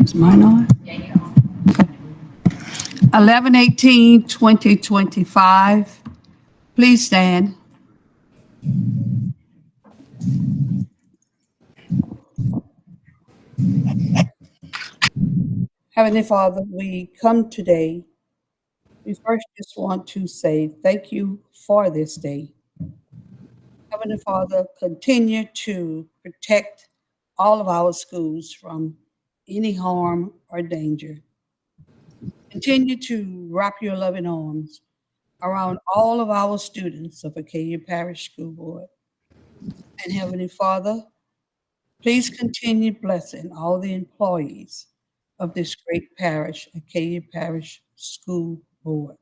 Is mine on? Okay. 11/18/2025. Please stand. Heavenly Father, we come today. We first just want to say thank you for this day. Heavenly Father, continue to protect all of our schools from any harm or danger. Continue to wrap your loving arms around all of our students of Acadia Parish School Board. And Heavenly Father, please continue blessing all the employees of this great parish, Acadia Parish School Board.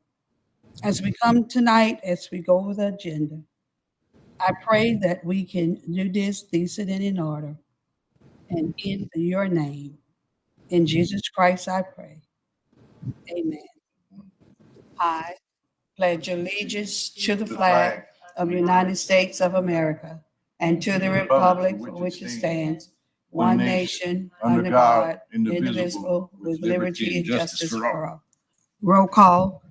As we come tonight, as we go over the agenda, I pray that we can do this decent and in order and in your name. In Jesus Christ, I pray. Amen. I pledge allegiance to the flag of the United States of America and to the republic for which it stands, one nation, under God, indivisible, with liberty and justice for all. Roll call.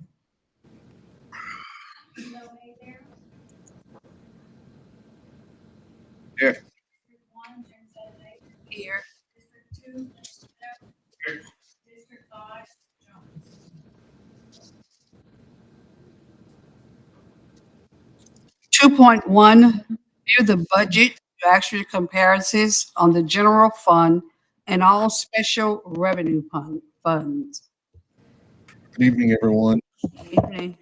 Here. Here. 2.1, view the budget to actual comparisons on the general fund and all special revenue funds. Good evening, everyone. Good evening.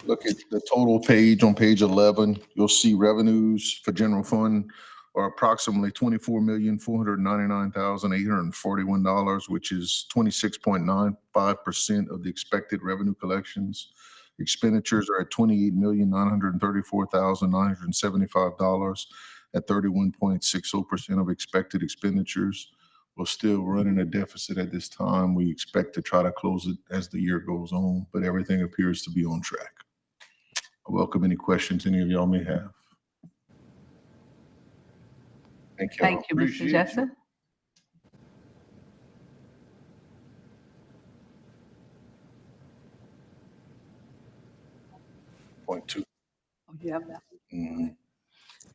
Look at the total page on page 11. You'll see revenues for general fund are approximately $24,499,841, which is 26.95% of the expected revenue collections. Expenditures are at $28,934,975 at 31.60% of expected expenditures. We're still running a deficit at this time. We expect to try to close it as the year goes on, but everything appears to be on track. I welcome any questions any of y'all may have. Thank you. Thank you, Mr. Jessup. Point two. Oh, you have that. 2.2,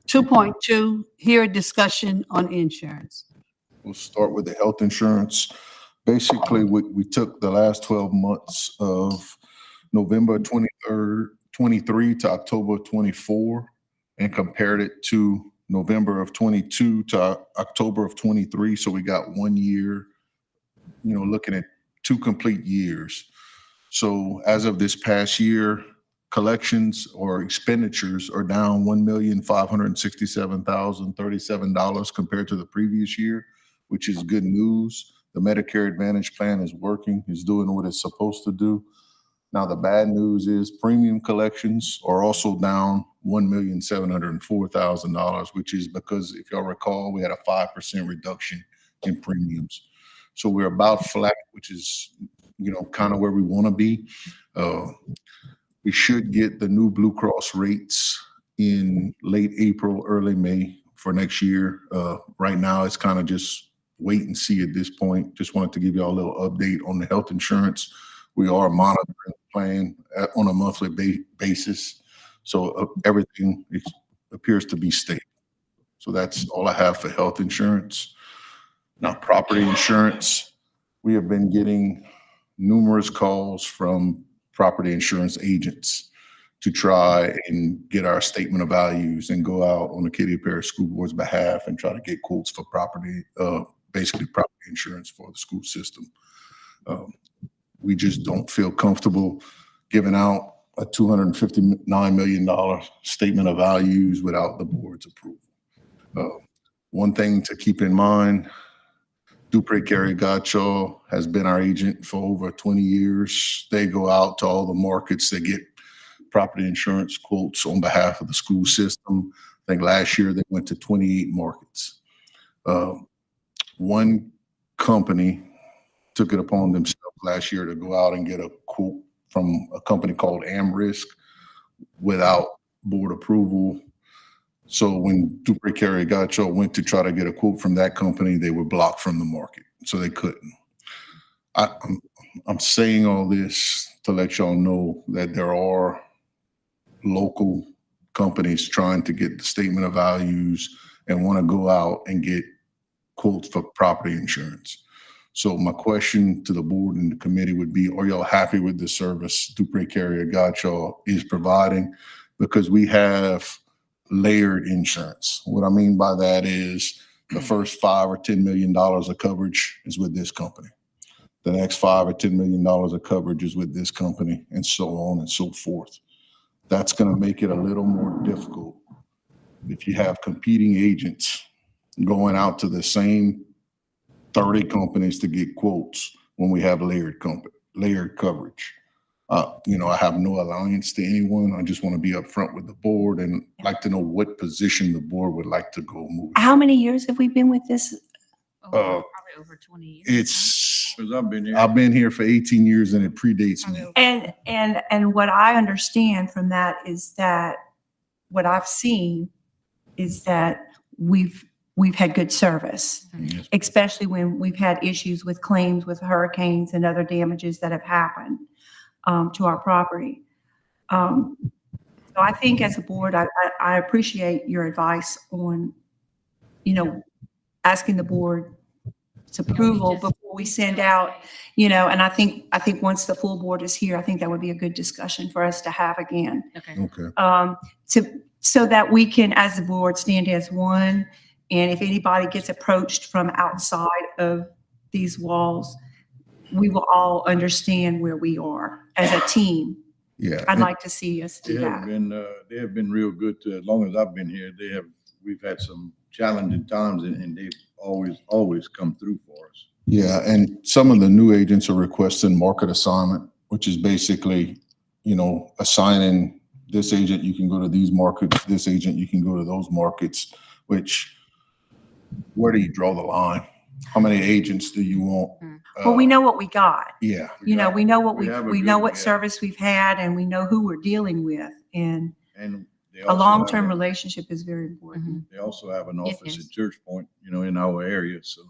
2.2, hear a discussion on insurance. we'll start with the health insurance. Basically, we took the last 12 months of November 23rd, 23 to October 24 and compared it to November of 22 to October of 23. So we got 1 year, looking at 2 complete years. So as of this past year, collections or expenditures are down $1,567,037 compared to the previous year, which is good news. The Medicare Advantage plan is working, is doing what it's supposed to do. Now, the bad news is premium collections are also down $1,704,000, which is because, if y'all recall, we had a 5% reduction in premiums. So we're about flat, which is, kind of where we want to be. We should get the new Blue Cross rates in late April, early May for next year. Right now, it's kind of just wait and see at this point. Just wanted to give y'all a little update on the health insurance. We are monitoring the plan on a monthly basis. So everything appears to be stable. So that's all I have for health insurance. Now, property insurance, we have been getting numerous calls from property insurance agents to try and get our statement of values and go out on the Acadia Parish School Board's behalf and try to get quotes for basically property insurance for the school system. We just don't feel comfortable giving out a $259 million statement of values without the board's approval. One thing to keep in mind, Dupree Carey Gottschall has been our agent for over 20 years. They go out to all the markets. They get property insurance quotes on behalf of the school system. I think last year they went to 28 markets. One company took it upon themselves last year to go out and get a quote from a company called AmRisk without board approval. So when Dupree Carrier Gacho went to try to get a quote from that company, they were blocked from the market, so they couldn't. I'm saying all this to let y'all know that there are local companies trying to get the statement of values and want to go out and get quotes for property insurance. So my question to the board and the committee would be, are y'all happy with the service Dupree Carrier Gacho is providing? Because we have layered insurance. What I mean by that is the first $5 or $10 million of coverage is with this company. The next $5 or $10 million of coverage is with this company, and so on and so forth. That's going to make it a little more difficult if you have competing agents going out to the same 30 companies to get quotes when we have layered coverage. I have no alliance to anyone. I just want to be upfront with the board and like to know what position the board would like to go moving. How many years have we been with this? Probably over 20 years. I've been here for 18 years and it predates me. And what I understand from that is that what I've seen is that we've had good service, especially when we've had issues with claims with hurricanes and other damages that have happened to our property. So I think as a board, I appreciate your advice on, asking the board's approval before we send out, and I think once the full board is here, I think that would be a good discussion for us to have again. Okay. So that we can, as a board, stand as one. And if anybody gets approached from outside of these walls, we will all understand where we are as a team. Yeah. I'd like to see us do that. They have been real good to, as long as I've been here. We've had some challenging times and they've always come through for us. Yeah. And some of the new agents are requesting market assignment, which is basically, assigning this agent, you can go to these markets, this agent, you can go to those markets, where do you draw the line? How many agents do you want? Well, we know what we got. Yeah. We know what we know what service we've had, and we know who we're dealing with. And they a long-term relationship is very important. They also have an office at Church Point, in our area. So.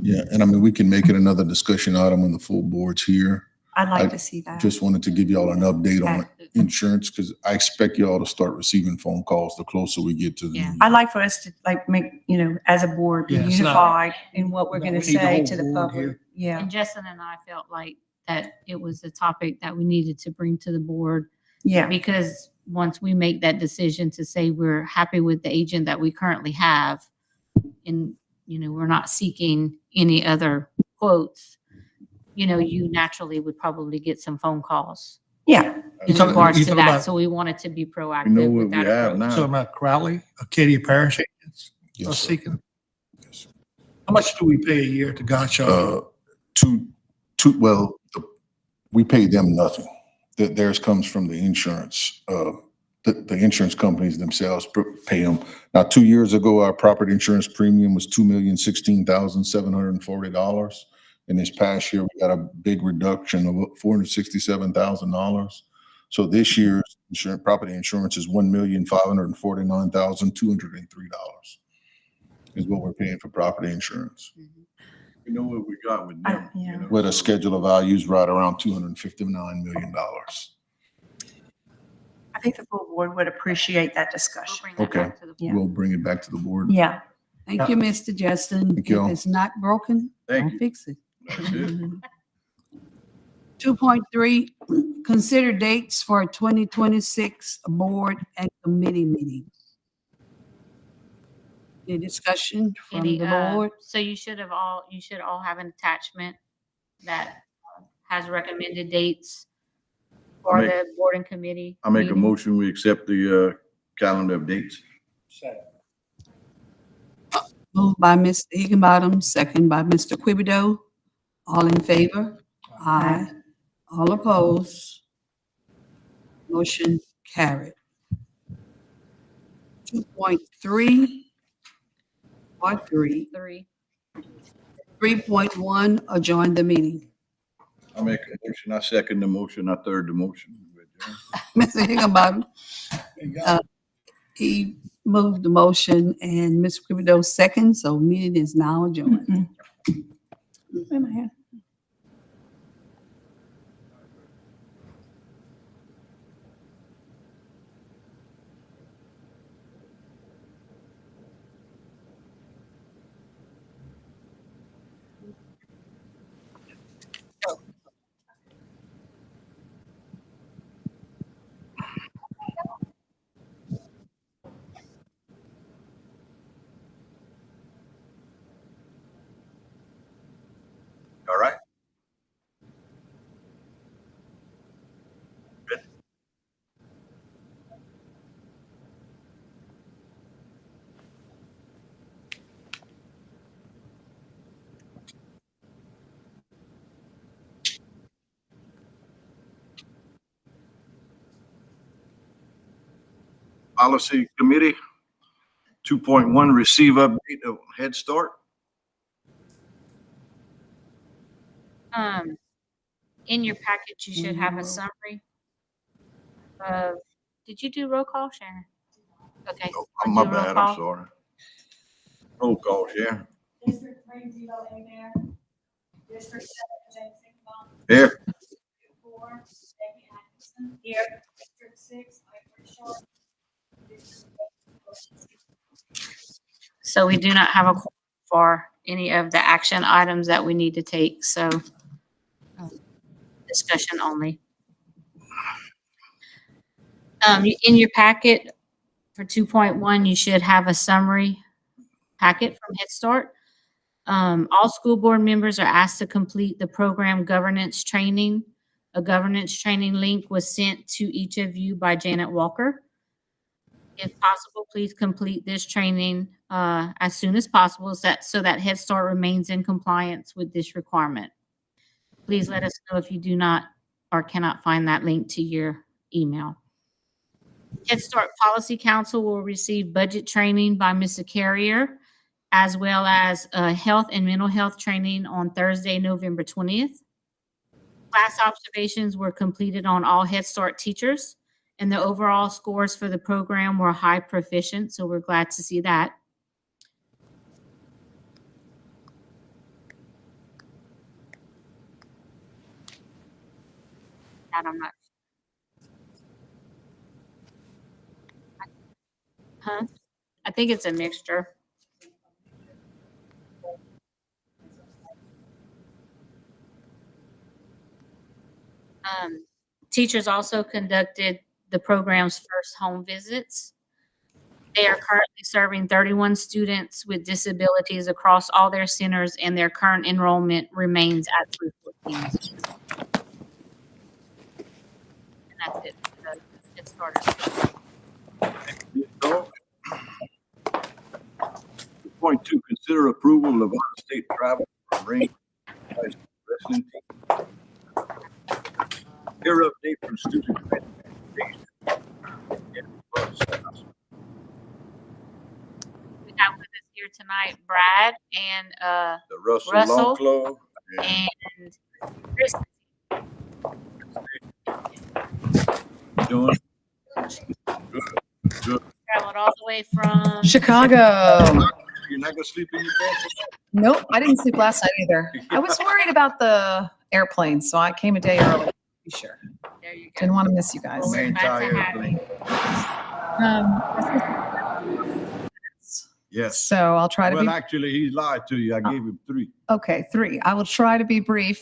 Yeah. And we can make it another discussion item when the full board's here. I'd like to see that. Just wanted to give y'all an update on insurance because I expect y'all to start receiving phone calls the closer we get to the new year. I'd like for us to make, as a board, be unified in what we're going to say to the public. Yeah. And Justin and I felt like that it was a topic that we needed to bring to the board. Yeah. Because once we make that decision to say we're happy with the agent that we currently have, and, we're not seeking any other quotes, you naturally would probably get some phone calls. Yeah. In regards to that. So we wanted to be We know proactive what with we that have approach. now. Talking about Crowley, Acadia Parish agents Yes, are sir. seeking. Yes, sir. How much do we pay a year to Gacho? We pay them nothing. Theirs comes from the insurance. The insurance companies themselves pay them. Now, 2 years ago, our property insurance premium was $2,016,740. And this past year, we got a big reduction of $467,000. So this year's property insurance is $1,549,203 is what we're paying for property insurance. We know what we got with them. With a schedule of values right around $259 million. I think the full board would appreciate that discussion. We'll bring that Okay. back to the Yeah. We'll bring it back to the board. Yeah. Thank you, Mr. Justin. Thank you. If it's not broken, Thank don't you. fix it. That's it. 2.3, consider dates for 2026 board and committee meetings. Any discussion from Any, the board? so you should all have an attachment that has recommended dates for the board and committee. I make a meeting. motion, we accept the calendar of dates. Moved by Mr. Higginbottom, second by Mr. Quibido. All in favor? Aye. All opposed? Motion carried. 2.3, part 3. 3.1, adjourn the meeting. I make a motion, I second the motion, I third the motion. Mr. Higginbottom, he moved the motion and Ms. Crivido second, so meeting is now adjourned. Wait a minute. All right. Good. Policy Committee, 2.1, receive update of Head Start. In your package, you should have a summary of, did you do roll call, Sharon? Okay. Oh, I'll my do roll bad, call. I'm sorry. Roll call, Sharon. District 30 Air. District 7 James Ingram. Here. 4 Becky Atkinson. Here. District 6 Ivory Sharp. District 8. So we do not have a quorum for any of the action items that we need to take, so discussion only. In your packet for 2.1, you should have a summary packet from Head Start. All school board members are asked to complete the program governance training. A governance training link was sent to each of you by Janet Walker. If possible, please complete this training as soon as possible so that Head Start remains in compliance with this requirement. Please let us know if you do not or cannot find that link to your email. Head Start Policy Council will receive budget training by Ms. Carrier, as well as health and mental health training on Thursday, November 20th. Class observations were completed on all Head Start teachers, and the overall scores for the program were high proficient, so we're glad to see that. That I'm not. Huh? I think it's a mixture. Teachers also conducted the program's first home visits. They are currently serving 31 students with disabilities across all their centers, and their current enrollment remains at 314. And that's it. It started. 2.2, consider approval of out-of-state travel for range wrestling team. Here update from student transportation. We have with us here tonight Brad and The Russell Russell Law Club. and Chris. Doing good. Traveled all the way from Chicago. You're not gonna sleep in your bed? Nope, I didn't sleep last night either. I was worried about the airplane, so I came a day early. To be sure. There you go. Didn't want to miss you guys. Well, we're Main glad to tire have you. Yes. So I'll try to Well, be actually, he lied to you. I gave him 3. okay. 3. I will try to be brief.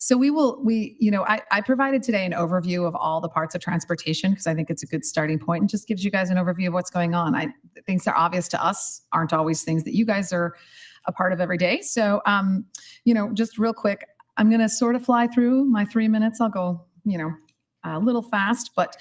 So I provided today an overview of all the parts of transportation because I think it's a good starting point and just gives you guys an overview of what's going on. Things that are obvious to us aren't always things that you guys are a part of every day. So, just real quick, I'm going to sort of fly through my 3 minutes. I'll go, a little fast, but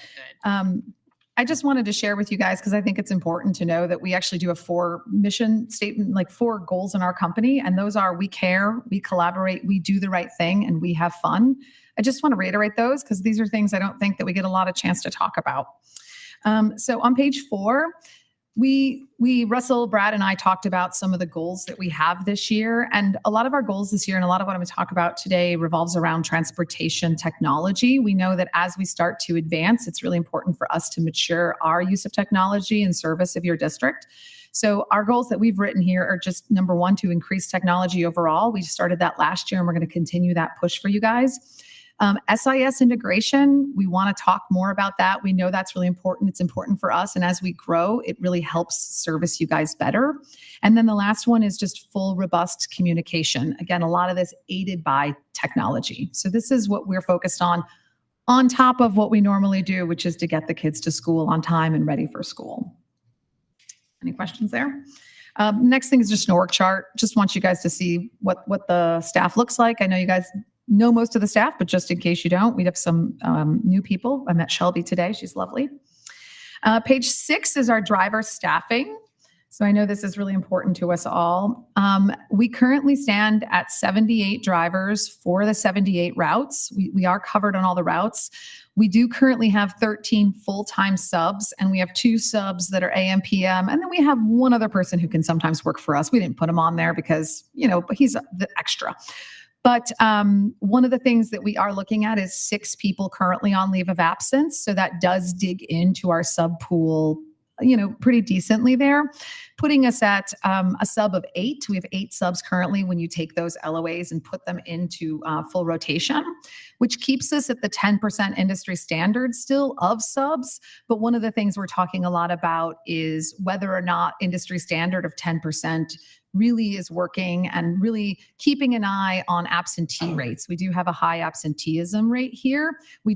I just wanted to share with you guys because I think it's important to know that we actually do a 4 mission statement, like 4 goals in our company. And those are: we care, we collaborate, we do the right thing, and we have fun. I just want to reiterate those because these are things I don't think that we get a lot of chance to talk about. So on page 4, Russell, Brad, and I talked about some of the goals that we have this year. And a lot of our goals this year and a lot of what I'm going to talk about today revolves around transportation technology. We know that as we start to advance, it's really important for us to mature our use of technology in service of your district. So our goals that we've written here are just number one, to increase technology overall. We started that last year and we're going to continue that push for you guys. SIS integration, we want to talk more about that. We know that's really important. It's important for us. And as we grow, it really helps service you guys better. And then the last one is just full, robust communication. Again, a lot of this aided by technology. So this is what we're focused on top of what we normally do, which is to get the kids to school on time and ready for school. Any questions there? Next thing is just an org chart. Just want you guys to see what the staff looks like. I know you guys know most of the staff, but just in case you don't, we have some new people. I met Shelby today. She's lovely. Page 6 is our driver staffing. So I know this is really important to us all. We currently stand at 78 drivers for the 78 routes. We are covered on all the routes. We do currently have 13 full-time subs, and we have 2 subs that are AM, PM, and then we have one other person who can sometimes work for us. We didn't put him on there because, but he's the extra. But one of the things that we are looking at is 6 people currently on leave of absence. So that does dig into our sub pool, pretty decently there, putting us at a sub of 8. We have 8 subs currently when you take those LOAs and put them into full rotation, which keeps us at the 10% industry standard still of subs. But one of the things we're talking a lot about is whether or not industry standard of 10% really is working and really keeping an eye on absentee rates. We do have a high absenteeism rate here. We're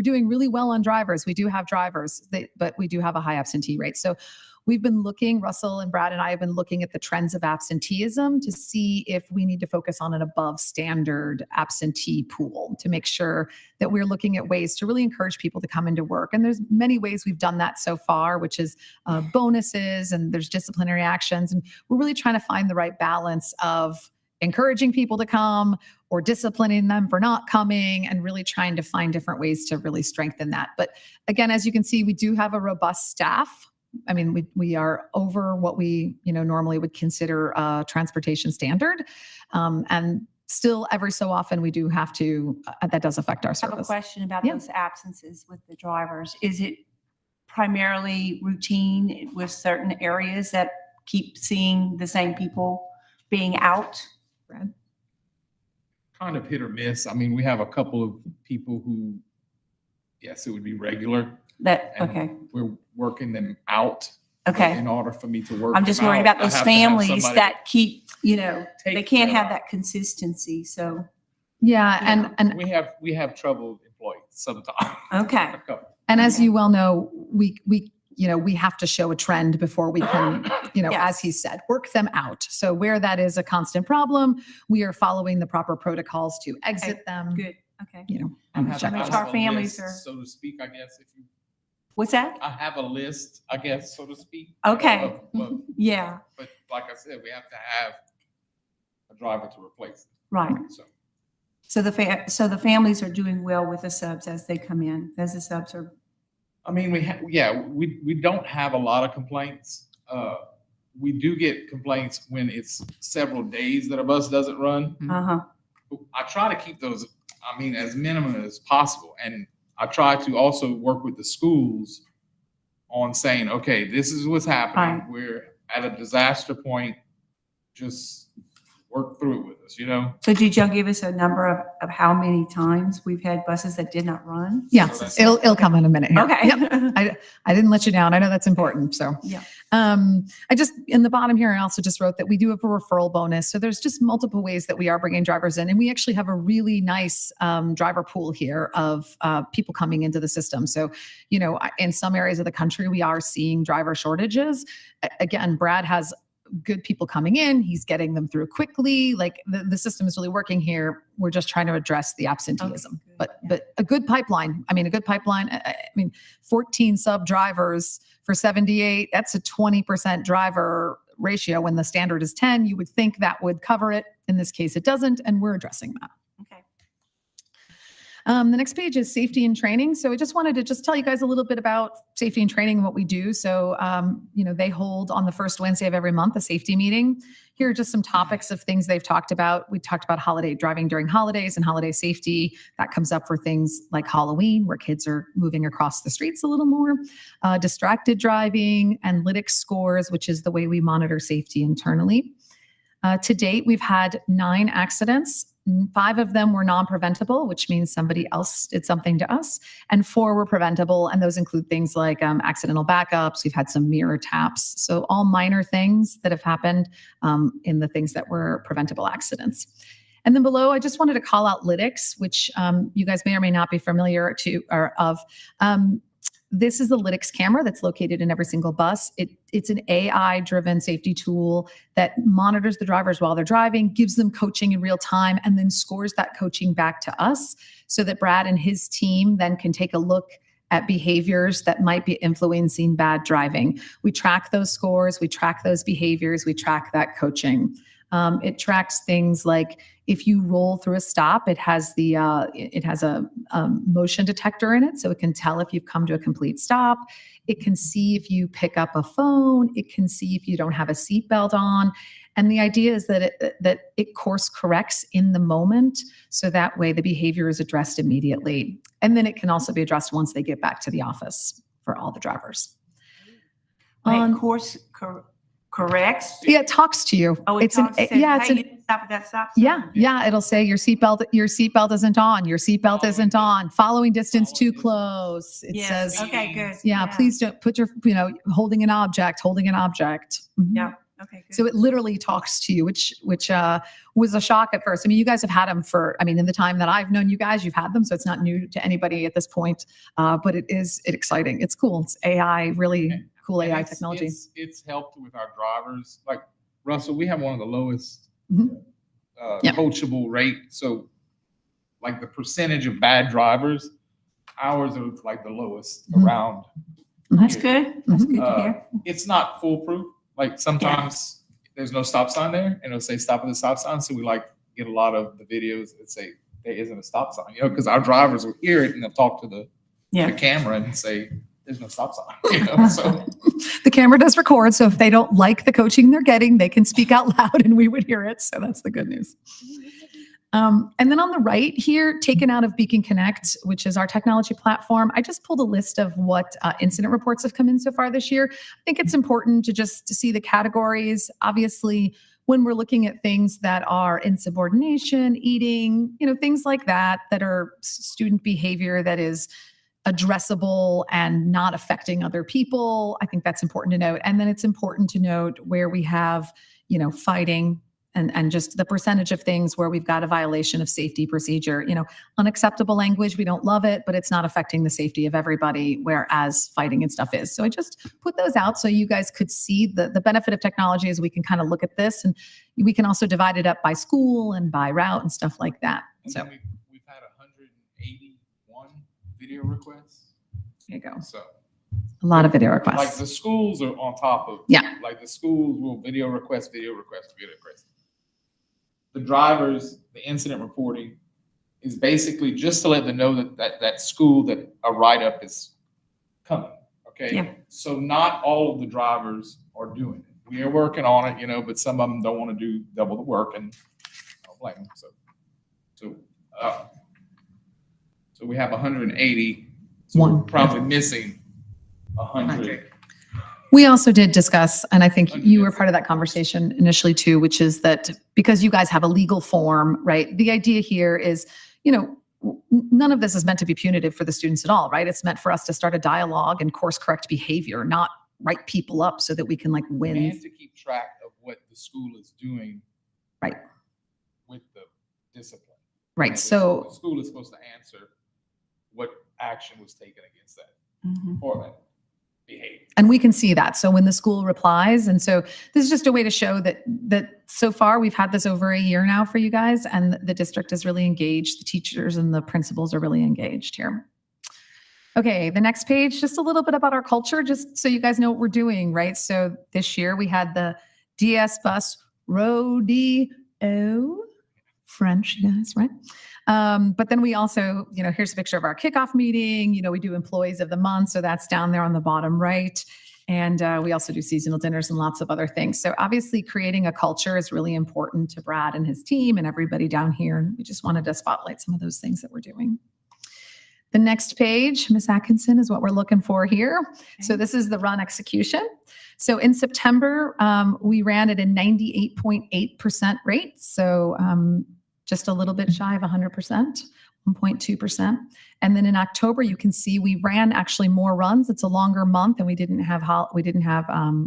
doing really well on drivers. We do have drivers, but we do have a high absentee rate. So we've been looking, Russell and Brad and I have been looking at the trends of absenteeism to see if we need to focus on an above standard absentee pool to make sure that we're looking at ways to really encourage people to come into work. And there's many ways we've done that so far, which is bonuses, and there's disciplinary actions. And we're really trying to find the right balance of encouraging people to come or disciplining them for not coming, and really trying to find different ways to really strengthen that. But again, as you can see, we do have a robust staff. I mean, we are over what we, normally would consider transportation standard. And still every so often we do have to, that does affect our I have a service. question about Yeah. those absences with the drivers. Is it primarily routine with certain areas that keep seeing the same people being out? Brad? Kind of hit or miss. I mean, we have a couple of people who, yes, it would be regular. And Okay. we're working them out. Okay. In order for me to work. I'm just them worried out, about I those have to have families somebody that keep, they take can't care have of. that consistency. So, Yeah. And We have troubled employees sometimes. okay. A couple. And as you well know, we have to show a trend before we can, Yes. as he said, work them out. So where that is a constant problem, we are following the proper protocols to exit them. Good. Okay. I have check Make I those. sure our have a families list, are- so to speak, I guess, What's that? I have a list, I guess, so to speak. Okay. But Yeah. like I said, we have to have a driver to replace Right. it. So So the families are doing well with the subs as they come in, as the subs are. I mean, we don't have a lot of complaints. We do get complaints when it's several days that a bus doesn't run. Uh-huh. I try to keep those, as minimum as possible. And I try to also work with the schools on saying, okay, this is what's happening. Right. We're at a disaster point. Just work through it with us, So did y'all give us a number of how many times we've had buses that did not run? Yeah, So that's- it'll come in a minute here. Okay. Yep. I didn't let you down. I know that's important. So Yeah. I just, in the bottom here, I also just wrote that we do have a referral bonus. So there's just multiple ways that we are bringing drivers in. And we actually have a really nice driver pool here of people coming into the system. So, in some areas of the country, we are seeing driver shortages. Again, Brad has good people coming in. He's getting them through quickly. Like the system is really working here. We're just trying to address the absenteeism, Okay, good. but a good pipeline. A good pipeline. 14 sub drivers for 78. That's a 20% driver ratio. When the standard is 10, you would think that would cover it. In this case, it doesn't. And we're addressing that. Okay. The next page is safety and training. So I just wanted to just tell you guys a little bit about safety and training and what we do. So, they hold on the first Wednesday of every month a safety meeting. Here are just some topics of things they've talked about. We talked about holiday driving during holidays and holiday safety. That comes up for things like Halloween, where kids are moving across the streets a little more. Distracted driving, analytics scores, which is the way we monitor safety internally. To date, we've had 9 accidents. 5 of them were non-preventable, which means somebody else did something to us, and 4 were preventable, and those include things like accidental backups. We've had some mirror taps, so all minor things that have happened in the things that were preventable accidents. And then below, I just wanted to call out lytics, which you guys may or may not be familiar to or of. This is the lytics camera that's located in every single bus. It's an AI-driven safety tool that monitors the drivers while they're driving, gives them coaching in real time, and then scores that coaching back to us so that Brad and his team then can take a look at behaviors that might be influencing bad driving. We track those scores, we track those behaviors, we track that coaching. It tracks things like if you roll through a stop, it has a motion detector in it, so it can tell if you've come to a complete stop. It can see if you pick up a phone. It can see if you don't have a seatbelt on. And the idea is that it course corrects in the moment, so that way the behavior is addressed immediately. And then it can also be addressed once they get back to the office for all the drivers. Corrects. Yeah, it talks to you. Oh, It's says, hey, you didn't stop at that stop sign. yeah. It'll say your seatbelt isn't on. Your seatbelt isn't on. Following distance too close. It Yes. says, Okay, good. yeah, please don't put your, holding an object. Mhm. Yeah. Okay, good. So it literally talks to you, which was a shock at first. I mean, you guys have had them in the time that I've known you guys, you've had them, so it's not new to anybody at this point. But it's exciting. It's cool. It's AI, really cool AI technology. It's helped with our drivers. Like Russell, we have one of the lowest Yeah. coachable rate. So like the percentage of bad drivers, ours are like the lowest around. That's here. good. That's good to hear. It's not foolproof. Like sometimes there's no stop sign there and it'll say stop at the stop sign. So we get a lot of the videos that say there isn't a stop sign, because our drivers will hear it and they'll talk to the camera and say there's no stop sign. So The camera does record, so if they don't like the coaching they're getting, they can speak out loud and we would hear it. So that's the good news. And then on the right here, taken out of Beacon Connect, which is our technology platform, I just pulled a list of what incident reports have come in so far this year. I think it's important to see the categories. Obviously, when we're looking at things that are insubordination, eating, things like that are student behavior that is addressable and not affecting other people, I think that's important to note. And then it's important to note where we have, fighting, and just the percentage of things where we've got a violation of safety procedure. Unacceptable language, we don't love it, but it's not affecting the safety of everybody, whereas fighting and stuff is. So I just put those out so you guys could see the benefit of technology is we can kind of look at this, and we can also divide it up by school and by route and stuff like that. So we've had 181 video requests. There you go. So a lot of video requests. like the schools are on top of like the schools will video request. The drivers, the incident reporting is basically just to let them know that school that a write-up is coming. Okay. Yeah. So not all of the drivers are doing it. We are working on it, but some of them don't want to do double the work, and I don't blame them. So we have 180. So we're probably missing 100. We also did discuss, and I think you were part of that conversation initially too, which is that because you guys have a legal form, right? The idea here is, none of this is meant to be punitive for the students at all, right? It's meant for us to start a dialogue and course correct behavior, not write people up so that we can win. And to keep track of what the school is doing. Right. With the discipline. Right. So the school is supposed to answer what action was taken against that for that behavior. And we can see that. So when the school replies, and so this is just a way to show that so far we've had this over a year now for you guys, and the district is really engaged. The teachers and the principals are really engaged here. Okay, the next page, just a little bit about our culture, just so you guys know what we're doing, right? So this year we had the DS Bus Rodeo French, you guys, right? But then we also, here's a picture of our kickoff meeting. We do employees of the month. So that's down there on the bottom right. And we also do seasonal dinners and lots of other things. So obviously creating a culture is really important to Brad and his team and everybody down here. And we just wanted to spotlight some of those things that we're doing. The next page, Ms. Atkinson, is what we're looking for here. Okay. So this is the run execution. So in September, we ran at a 98.8% rate. So just a little bit shy of 100%, 1.2%. And then in October, you can see we ran actually more runs. It's a longer month, and we didn't have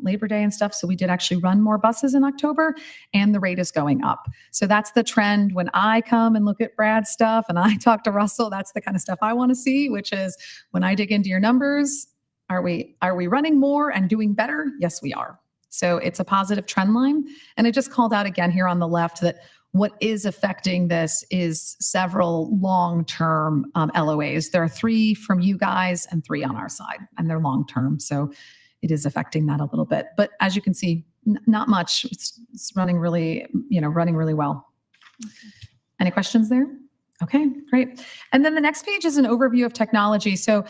Labor Day and stuff. So we did actually run more buses in October, and the rate is going up. So that's the trend. When I come and look at Brad's stuff and I talk to Russell, that's the kind of stuff I want to see, which is when I dig into your numbers, are we running more and doing better? Yes, we are. So it's a positive trend line. And I just called out again here on the left that what is affecting this is several long-term LOAs. There are 3 from you guys and 3 on our side, and they're long-term. So it is affecting that a little bit. But as you can see, not much. It's running really, running really well. Okay. Any questions there? Okay, great. And then the next page is an overview of technology. So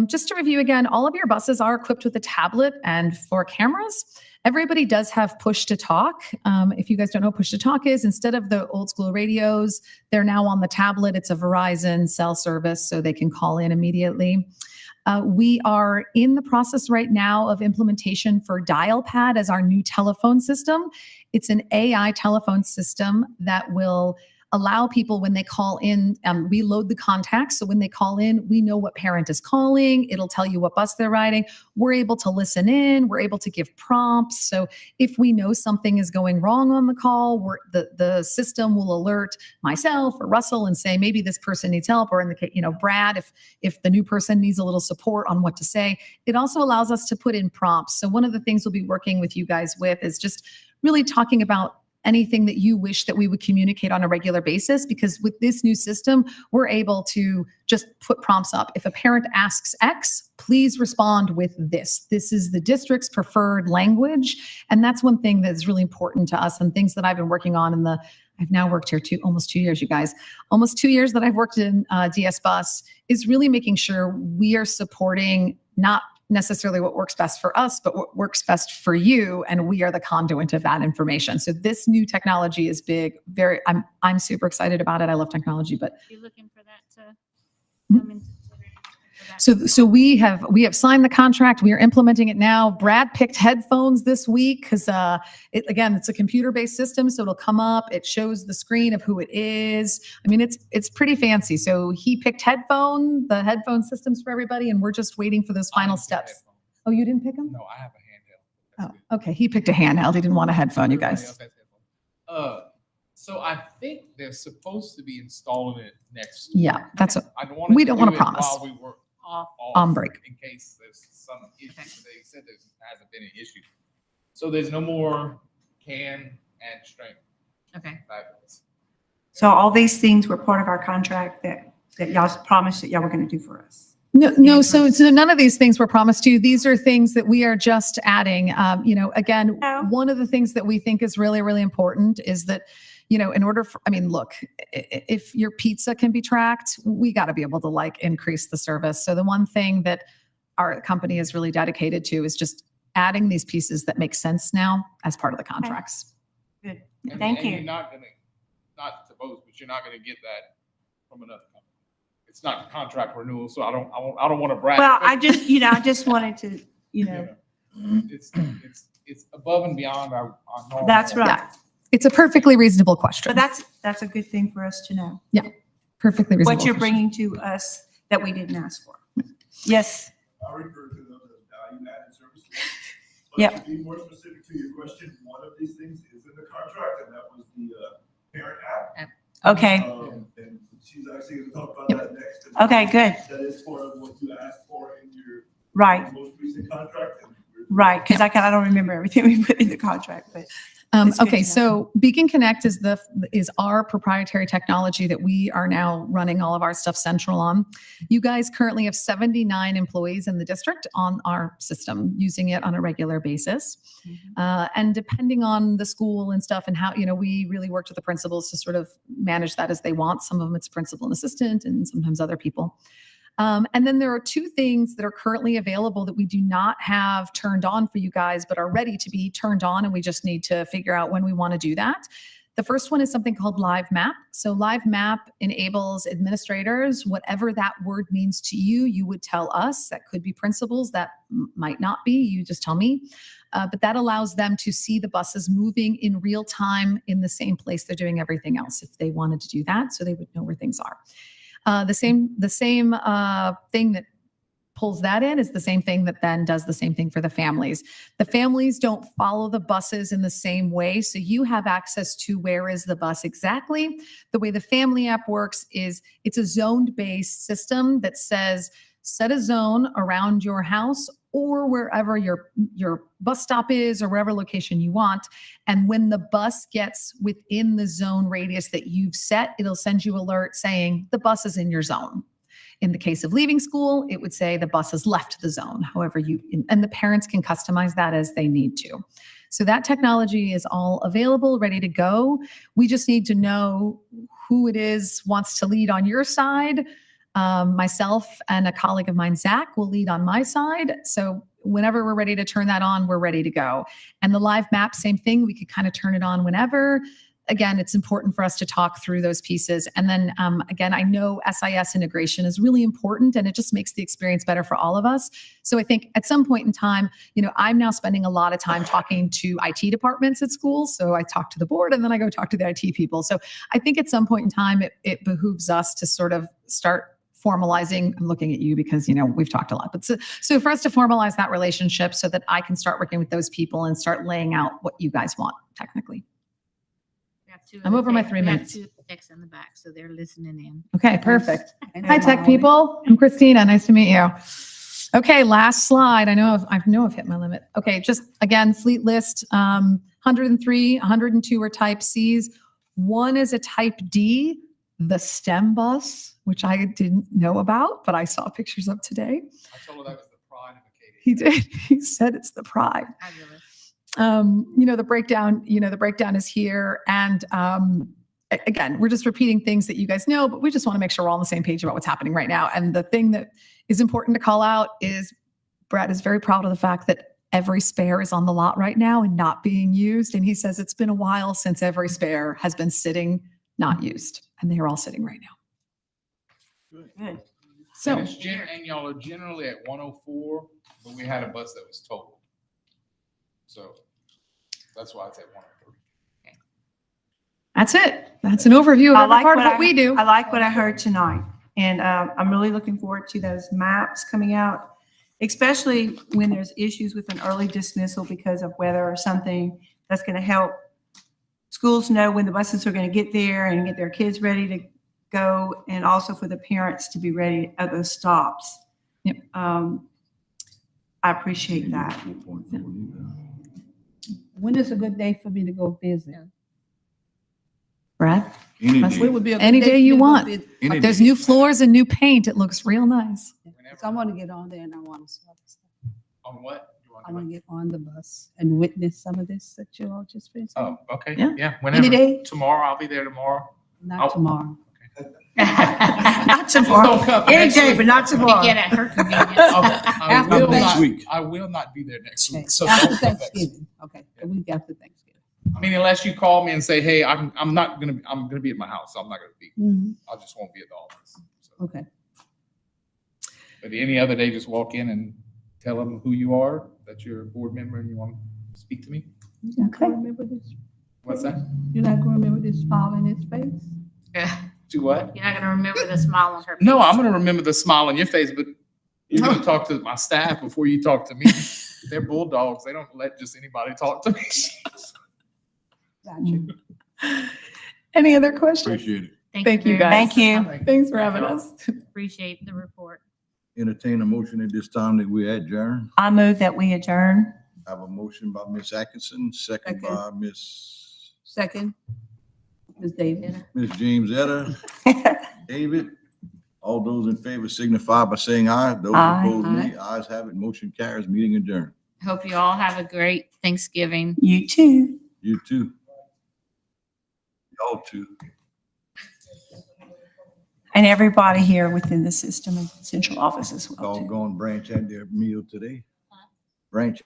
just to review again, all of your buses are equipped with a tablet and 4 cameras. Everybody does have push to talk. If you guys don't know what push to talk is, instead of the old school radios, they're now on the tablet. It's a Verizon cell service, so they can call in immediately. We are in the process right now of implementation for DialPad as our new telephone system. It's an AI telephone system that will allow people when they call in, we load the contacts. So when they call in, we know what parent is calling. It'll tell you what bus they're riding. We're able to listen in. We're able to give prompts. So if we know something is going wrong on the call, the system will alert myself or Russell and say, maybe this person needs help, or in the case, Brad, if the new person needs a little support on what to say. It also allows us to put in prompts. So one of the things we'll be working with you guys with is just really talking about anything that you wish that we would communicate on a regular basis, because with this new system, we're able to just put prompts up. If a parent asks X, please respond with this. This is the district's preferred language. And that's one thing that's really important to us, and things that I've been working on I've now worked here almost 2 years, you guys. Almost 2 years that I've worked in DS Bus is really making sure we are supporting not necessarily what works best for us, but what works best for you, and we are the conduit of that information. So this new technology is big. I'm super excited about it. I love technology, but you're looking for that to come into. So we have signed the contract. We are implementing it now. Brad picked headphones this week because it's a computer-based system. So it'll come up. It shows the screen of who it is. I mean, it's pretty fancy. So he picked the headphone systems for everybody, and we're just waiting for those final steps. Oh, you didn't pick them? No, I have a handheld. Oh, okay. He picked a handheld. He didn't want a headphone, you guys. So I think they're supposed to be installing it next. Yeah, we don't want to promise. While we were on break, in case there's some issue. They said there hasn't been an issue, so there's no more can and string. Okay. So all these things were part of our contract that y'all promised that y'all were going to do for us. No. So none of these things were promised to you. These are things that we are just adding. Again, one of the things that we think is really, really important is that, in order for, look, if your pizza can be tracked, we got to be able to increase the service. So the one thing that our company is really dedicated to is just adding these pieces that make sense now as part of the contracts. Okay. Good. Thank you. You're not to boast, but you're not going to get that from another company. It's not contract renewal, so I don't want to brag. Well, I just wanted to, It's above and beyond our normal. That's right. Yeah. It's a perfectly reasonable question. But that's a good thing for us to know. Yeah, perfectly reasonable. What you're bringing to us that we didn't ask for. Yes. I refer to those as value-added services. Yep. To be more specific to your question, one of these things is in the contract, and that was the parent app. Okay. And she's actually going to talk about that next. Okay, good. That is part of what you asked for in your most recent contract. Right, because I don't remember everything we put in the contract, but That's good Okay, to know. so Beacon Connect is our proprietary technology that we are now running all of our stuff central on. You guys currently have 79 employees in the district on our system, using it on a regular basis. And depending on the school and stuff and how, we really worked with the principals to sort of manage that as they want. Some of them it's principal and assistant and sometimes other people. And then there are two things that are currently available that we do not have turned on for you guys, but are ready to be turned on. And we just need to figure out when we want to do that. The first one is something called Live Map. So Live Map enables administrators, whatever that word means to you, you would tell us. That could be principals, that might not be, you just tell me. But that allows them to see the buses moving in real time in the same place they're doing everything else if they wanted to do that, so they would know where things are. The same thing that pulls that in is the same thing that then does the same thing for the families. The families don't follow the buses in the same way, so you have access to where is the bus exactly. The way the family app works is it's a zoned-based system that says set a zone around your house or wherever your bus stop is or wherever location you want. And when the bus gets within the zone radius that you've set, it'll send you alert saying the bus is in your zone. In the case of leaving school, it would say the bus has left the zone. However, and the parents can customize that as they need to. So that technology is all available, ready to go. We just need to know who it is wants to lead on your side. Myself and a colleague of mine, Zach, will lead on my side. So whenever we're ready to turn that on, we're ready to go. And the Live Map, same thing. We could kind of turn it on whenever. Again, it's important for us to talk through those pieces. And then again, I know SIS integration is really important and it just makes the experience better for all of us. So I think at some point in time, I'm now spending a lot of time talking to IT departments at schools. So I talk to the board and then I go talk to the IT people. So I think at some point in time, it behooves us to sort of start formalizing. I'm looking at you because, we've talked a lot, but so for us to formalize that relationship so that I can start working with those people and start laying out what you guys want technically. I'm over my 3 minutes. We have two techs in the back, so they're listening in. Okay, perfect. Hi, tech people. I'm Christina. Nice to meet you. Okay, last slide. I know I've hit my limit. Okay, just again, fleet list. 103, 102 are type Cs. One is a type D, the STEM bus, which I didn't know about, but I saw pictures of today. I told her that was the pride of Acadia. He did. He said it's the pride. Fabulous. The breakdown is here. And again, we're just repeating things that you guys know, but we just want to make sure we're all on the same page about what's happening right now. And the thing that is important to call out is Brad is very proud of the fact that every spare is on the lot right now and not being used. And he says it's been a while since every spare has been sitting, not used. And they are all sitting right now. Good. So, And y'all are generally at 104, but we had a bus that was totaled. So that's why it's at 103. that's it. That's an overview of every part of what we do. I like what I heard tonight. And I'm really looking forward to those maps coming out, especially when there's issues with an early dismissal because of weather or something. That's going to help schools know when the buses are going to get there and get their kids ready to go, and also for the parents to be ready at those stops. Yep. I appreciate that. When is a good day for me to go visit? Brad, Any That's day. When would be a good Any day for you me to go want. visit? Any there's day. new floors and new paint. It looks real nice. So I want to get on there and I want to see all this stuff. On what? You want I to want to get on the bus and witness some of this that you all just finished. Oh, okay. Yeah. Yeah. Whenever. Any day? Tomorrow, I'll be there tomorrow. Not tomorrow. Not tomorrow. Don't come Any next day, week. but not tomorrow. Get at her convenience. After next week. I will not be there next Okay. week. So After don't come next week. Thanksgiving. Okay, the week after Thanksgiving. I mean, unless you call me and say, hey, I'm gonna be at my house. So I'm not gonna be. I just won't be at the office. So. Okay. But any other day, just walk in and tell them who you are, that you're a board member and you want to speak to me. You're not gonna remember this. What's that? You're not gonna remember this smile in his face. Do what? You're not going to remember the smile on her face. No, I'm gonna remember the smile on your face, but you're gonna talk to my staff before you talk to me. They're bulldogs. They don't let just anybody talk to me. Got you. Any other questions? Appreciate it. Thank you, very guys. much. Thank you. Thanks for having us. Appreciate the report. Entertain a motion at this time that we adjourn. I move that we adjourn. I have a motion by Ms. Atkinson, second Second. by Ms. Second, Ms. Davis. Ms. James Etta. David, all those in favor signify by saying aye. Those Aye. opposed, nay. Ayes have it. Motion carries. Meeting adjourned. Hope you all have a great Thanksgiving. You too. You too. Y'all too. And everybody here within the system and central office as well. too. Doggone Branch had their meal today. Branch